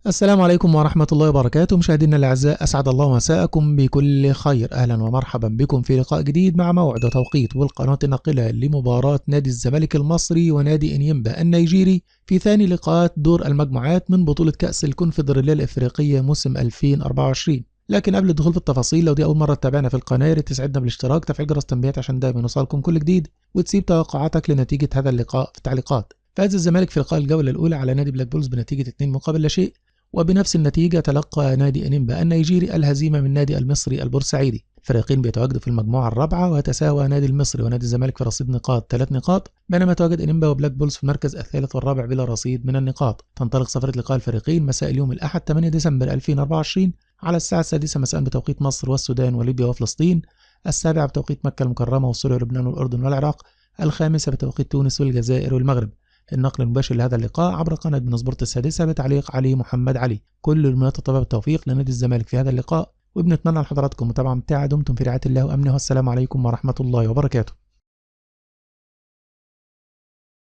السلام عليكم ورحمة الله وبركاته. مشاهدينا الأعزاء، أسعد الله مساءكم بكل خير. أهلا ومرحبا بكم في لقاء جديد مع موعد وتوقيت والقناة الناقلة لمباراة نادي الزمالك المصري ونادي إنيمبا النيجيري في ثاني لقاءات دور المجموعات من بطولة كأس الكونفدرالية الإفريقية موسم 2024. لكن قبل الدخول في التفاصيل، لو دي أول مرة تتابعنا في القناة، يا ريت تسعدنا بالاشتراك، تفعيل جرس التنبيهات عشان دايما يوصلكم كل جديد، وتسيب توقعاتك لنتيجة هذا اللقاء في التعليقات. فاز الزمالك في لقاء الجولة الأولى على نادي بلاك بولز بنتيجة 2-0، وبنفس النتيجة تلقى نادي إنيمبا النيجيري الهزيمة من نادي المصري البورسعيدي. الفريقين بيتواجدوا في المجموعة الرابعة، ويتساوى نادي المصري ونادي الزمالك في رصيد نقاط 3 نقاط، بينما يتواجد إنيمبا وبلاك بولز في المركز الثالث والرابع بلا رصيد من النقاط. تنطلق صفرة لقاء الفريقين مساء اليوم الأحد 8 ديسمبر 2024 على الساعة 6 مساء بتوقيت مصر والسودان وليبيا وفلسطين، 7 بتوقيت مكة المكرمة وسوريا ولبنان والأردن والعراق، 5 بتوقيت تونس والجزائر والمغرب. النقل المباشر لهذا اللقاء عبر قناة بن سبورت السادسة بتعليق علي محمد علي. كل المنتطبة بالتوفيق لنادي الزمالك في هذا اللقاء، وبنتمنى لحضراتكم متابعة ممتعة. دمتم في رعاية الله وأمنه، والسلام عليكم ورحمة الله وبركاته.